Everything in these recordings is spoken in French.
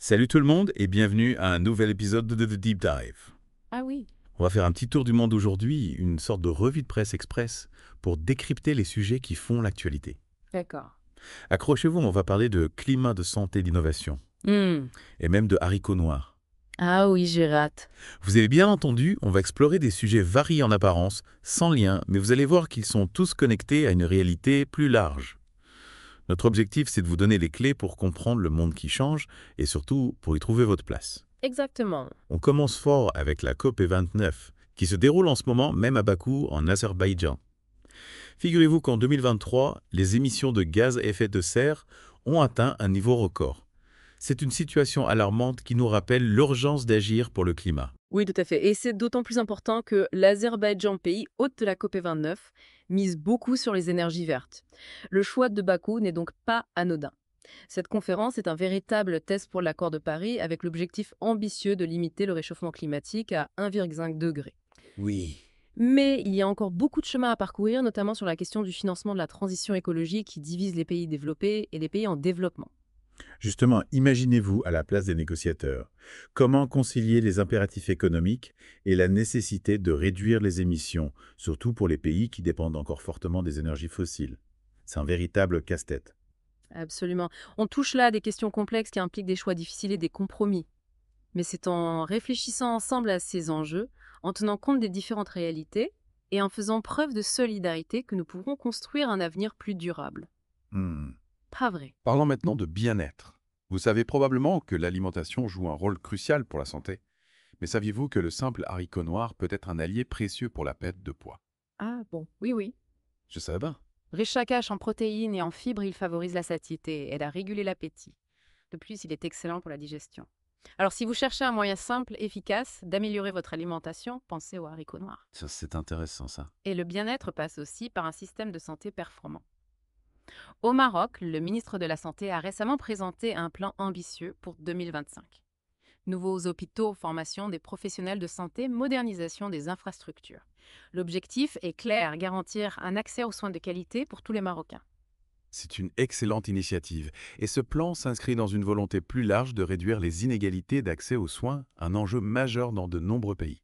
Salut tout le monde et bienvenue à un nouvel épisode de The Deep Dive. Ah oui, On va faire un petit tour du monde aujourd'hui, une sorte de revue de presse express pour décrypter les sujets qui font l'actualité. d'accord. Accrochez-vous, on va parler de climat, de santé, d'innovation Hmm. et même de haricots noirs. Ah oui, j'ai rate. Vous avez bien entendu, on va explorer des sujets variés en apparence, sans lien, mais vous allez voir qu'ils sont tous connectés à une réalité plus large. Notre objectif, c'est de vous donner les clés pour comprendre le monde qui change et surtout pour y trouver votre place. Exactement. On commence fort avec la COP29, qui se déroule en ce moment même à Bakou, en Azerbaïdjan. Figurez-vous qu'en 2023, les émissions de gaz à effet de serre ont atteint un niveau record. C'est une situation alarmante qui nous rappelle l'urgence d'agir pour le climat. Oui, tout à fait. Et c'est d'autant plus important que l'Azerbaïdjan, pays hôte de la COP29, mise beaucoup sur les énergies vertes. Le choix de Bakou n'est donc pas anodin. Cette conférence est un véritable test pour l'accord de Paris avec l'objectif ambitieux de limiter le réchauffement climatique à 1,5 degré. Oui. Mais il y a encore beaucoup de chemin à parcourir, notamment sur la question du financement de la transition écologique qui divise les pays développés et les pays en développement. Justement, imaginez-vous à la place des négociateurs. Comment concilier les impératifs économiques et la nécessité de réduire les émissions, surtout pour les pays qui dépendent encore fortement des énergies fossiles? C'est un véritable casse-tête. Absolument. On touche là à des questions complexes qui impliquent des choix difficiles et des compromis. Mais c'est en réfléchissant ensemble à ces enjeux, en tenant compte des différentes réalités et en faisant preuve de solidarité que nous pourrons construire un avenir plus durable. Hmm. Pas vrai? Parlons maintenant de bien-être. Vous savez probablement que l'alimentation joue un rôle crucial pour la santé. Mais saviez-vous que le simple haricot noir peut être un allié précieux pour la perte de poids? Ah bon, oui, oui. Je savais pas. Riche à cache en protéines et en fibres, il favorise la satiété et aide à réguler l'appétit. De plus, il est excellent pour la digestion. Alors, si vous cherchez un moyen simple, efficace d'améliorer votre alimentation, pensez aux haricots noirs. Ça, c'est intéressant, ça. Et le bien-être passe aussi par un système de santé performant. Au Maroc, le ministre de la Santé a récemment présenté un plan ambitieux pour 2025. Nouveaux hôpitaux, formation des professionnels de santé, modernisation des infrastructures. L'objectif est clair, garantir un accès aux soins de qualité pour tous les Marocains. C'est une excellente initiative. Et ce plan s'inscrit dans une volonté plus large de réduire les inégalités d'accès aux soins, un enjeu majeur dans de nombreux pays.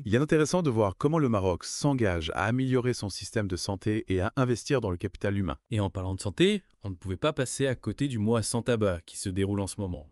Il est intéressant de voir comment le Maroc s'engage à améliorer son système de santé et à investir dans le capital humain. Et en parlant de santé, on ne pouvait pas passer à côté du mois sans tabac qui se déroule en ce moment.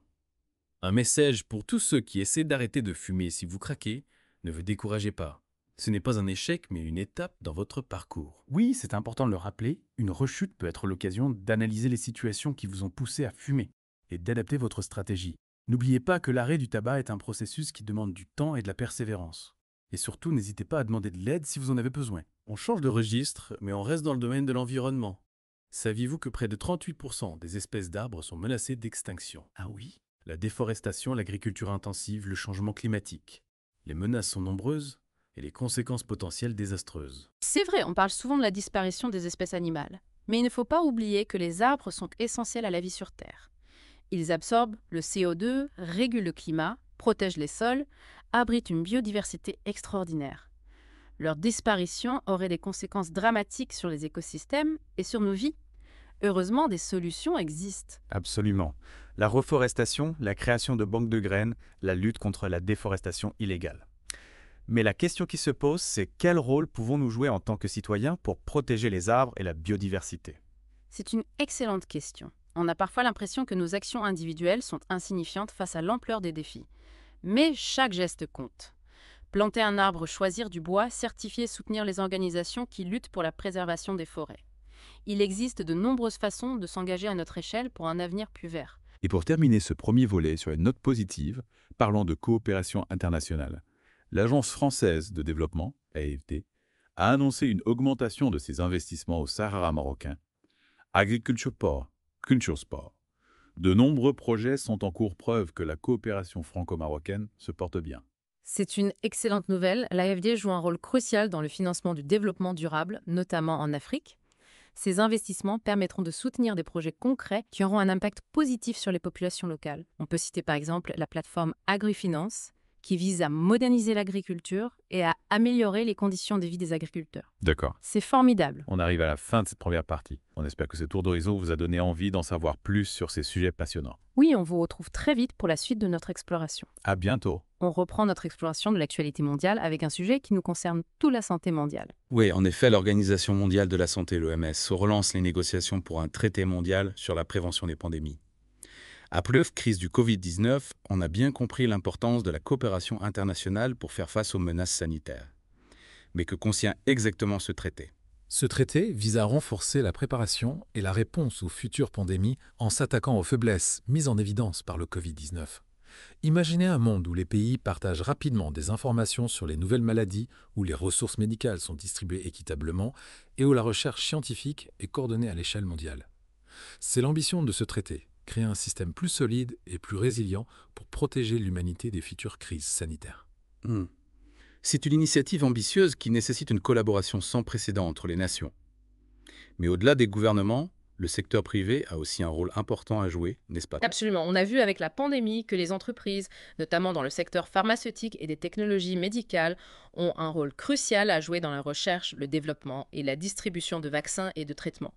Un message pour tous ceux qui essaient d'arrêter de fumer si vous craquez, ne vous découragez pas. Ce n'est pas un échec mais une étape dans votre parcours. Oui, c'est important de le rappeler, une rechute peut être l'occasion d'analyser les situations qui vous ont poussé à fumer et d'adapter votre stratégie. N'oubliez pas que l'arrêt du tabac est un processus qui demande du temps et de la persévérance. Et surtout, n'hésitez pas à demander de l'aide si vous en avez besoin. On change de registre, mais on reste dans le domaine de l'environnement. Saviez-vous que près de 38% des espèces d'arbres sont menacées d'extinction? Ah oui? La déforestation, l'agriculture intensive, le changement climatique. Les menaces sont nombreuses et les conséquences potentielles désastreuses. C'est vrai, on parle souvent de la disparition des espèces animales. Mais il ne faut pas oublier que les arbres sont essentiels à la vie sur Terre. Ils absorbent le CO2, régulent le climat, protègent les sols, abritent une biodiversité extraordinaire. Leur disparition aurait des conséquences dramatiques sur les écosystèmes et sur nos vies. Heureusement, des solutions existent. Absolument. La reforestation, la création de banques de graines, la lutte contre la déforestation illégale. Mais la question qui se pose, c'est quel rôle pouvons-nous jouer en tant que citoyens pour protéger les arbres et la biodiversité? C'est une excellente question. On a parfois l'impression que nos actions individuelles sont insignifiantes face à l'ampleur des défis. Mais chaque geste compte. Planter un arbre, choisir du bois, certifier et soutenir les organisations qui luttent pour la préservation des forêts. Il existe de nombreuses façons de s'engager à notre échelle pour un avenir plus vert. Et pour terminer ce premier volet sur une note positive, parlons de coopération internationale. L'Agence française de développement, AFD, a annoncé une augmentation de ses investissements au Sahara marocain. Agriculture Port, Culture Sport. De nombreux projets sont en cours, preuve que la coopération franco-marocaine se porte bien. C'est une excellente nouvelle. L'AFD joue un rôle crucial dans le financement du développement durable, notamment en Afrique. Ces investissements permettront de soutenir des projets concrets qui auront un impact positif sur les populations locales. On peut citer par exemple la plateforme AgriFinance, qui vise à moderniser l'agriculture et à améliorer les conditions de vie des agriculteurs. D'accord. C'est formidable. On arrive à la fin de cette première partie. On espère que ce tour d'horizon vous a donné envie d'en savoir plus sur ces sujets passionnants. Oui, on vous retrouve très vite pour la suite de notre exploration. À bientôt. On reprend notre exploration de l'actualité mondiale avec un sujet qui nous concerne toute la santé mondiale. Oui, en effet, l'Organisation mondiale de la santé, l'OMS, relance les négociations pour un traité mondial sur la prévention des pandémies. Après la crise du Covid-19, on a bien compris l'importance de la coopération internationale pour faire face aux menaces sanitaires. Mais que contient exactement ce traité ? Ce traité vise à renforcer la préparation et la réponse aux futures pandémies en s'attaquant aux faiblesses mises en évidence par le Covid-19. Imaginez un monde où les pays partagent rapidement des informations sur les nouvelles maladies, où les ressources médicales sont distribuées équitablement et où la recherche scientifique est coordonnée à l'échelle mondiale. C'est l'ambition de ce traité, créer un système plus solide et plus résilient pour protéger l'humanité des futures crises sanitaires. C'est une initiative ambitieuse qui nécessite une collaboration sans précédent entre les nations. Mais au-delà des gouvernements, le secteur privé a aussi un rôle important à jouer, n'est-ce pas ? Absolument. On a vu avec la pandémie que les entreprises, notamment dans le secteur pharmaceutique et des technologies médicales, ont un rôle crucial à jouer dans la recherche, le développement et la distribution de vaccins et de traitements.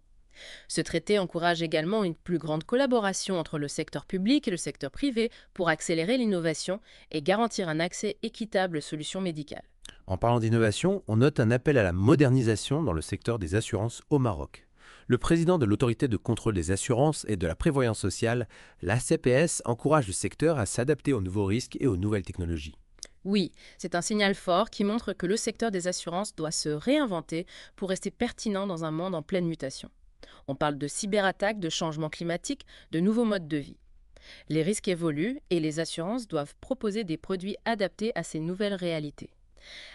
Ce traité encourage également une plus grande collaboration entre le secteur public et le secteur privé pour accélérer l'innovation et garantir un accès équitable aux solutions médicales. En parlant d'innovation, on note un appel à la modernisation dans le secteur des assurances au Maroc. Le président de l'autorité de contrôle des assurances et de la prévoyance sociale, l'ACPS, encourage le secteur à s'adapter aux nouveaux risques et aux nouvelles technologies. Oui, c'est un signal fort qui montre que le secteur des assurances doit se réinventer pour rester pertinent dans un monde en pleine mutation. On parle de cyberattaques, de changements climatiques, de nouveaux modes de vie. Les risques évoluent et les assurances doivent proposer des produits adaptés à ces nouvelles réalités.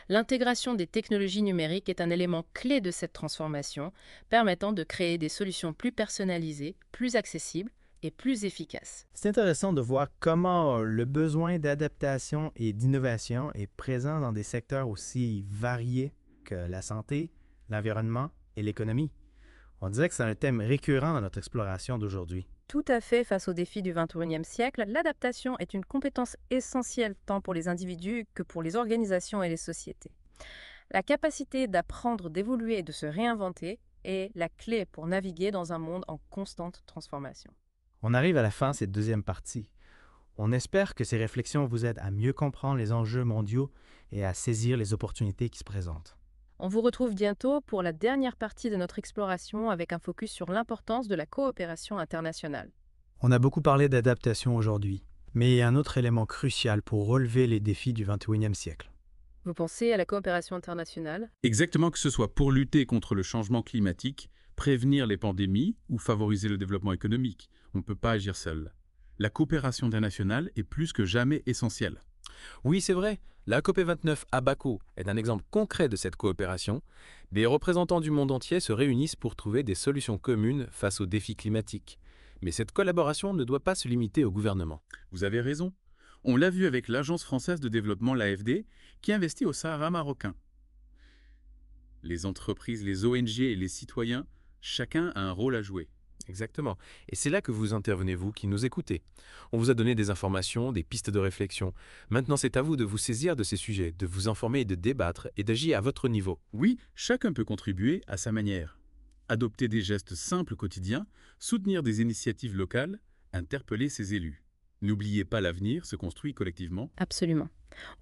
L'intégration des technologies numériques est un élément clé de cette transformation, permettant de créer des solutions plus personnalisées, plus accessibles et plus efficaces. C'est intéressant de voir comment le besoin d'adaptation et d'innovation est présent dans des secteurs aussi variés que la santé, l'environnement et l'économie. On dirait que c'est un thème récurrent dans notre exploration d'aujourd'hui. Tout à fait, face aux défis du XXIe siècle, l'adaptation est une compétence essentielle tant pour les individus que pour les organisations et les sociétés. La capacité d'apprendre, d'évoluer et de se réinventer est la clé pour naviguer dans un monde en constante transformation. On arrive à la fin de cette deuxième partie. On espère que ces réflexions vous aident à mieux comprendre les enjeux mondiaux et à saisir les opportunités qui se présentent. On vous retrouve bientôt pour la dernière partie de notre exploration avec un focus sur l'importance de la coopération internationale. On a beaucoup parlé d'adaptation aujourd'hui, mais il y a un autre élément crucial pour relever les défis du XXIe siècle. Vous pensez à la coopération internationale ? Exactement, que ce soit pour lutter contre le changement climatique, prévenir les pandémies ou favoriser le développement économique. On ne peut pas agir seul. La coopération internationale est plus que jamais essentielle. Oui, c'est vrai. La COP29 à Bakou est un exemple concret de cette coopération. Des représentants du monde entier se réunissent pour trouver des solutions communes face aux défis climatiques. Mais cette collaboration ne doit pas se limiter au gouvernement. Vous avez raison. On l'a vu avec l'Agence française de développement, l'AFD, qui investit au Sahara marocain. Les entreprises, les ONG et les citoyens, chacun a un rôle à jouer. Exactement. Et c'est là que vous intervenez, vous qui nous écoutez. On vous a donné des informations, des pistes de réflexion. Maintenant, c'est à vous de vous saisir de ces sujets, de vous informer et de débattre et d'agir à votre niveau. Oui, chacun peut contribuer à sa manière. Adopter des gestes simples quotidiens, soutenir des initiatives locales, interpeller ses élus. N'oubliez pas, l'avenir se construit collectivement. Absolument.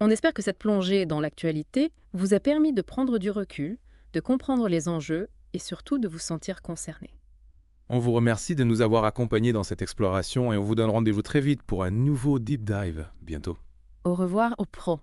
On espère que cette plongée dans l'actualité vous a permis de prendre du recul, de comprendre les enjeux et surtout de vous sentir concerné. On vous remercie de nous avoir accompagnés dans cette exploration et on vous donne rendez-vous très vite pour un nouveau Deep Dive bientôt. Au revoir aux pros.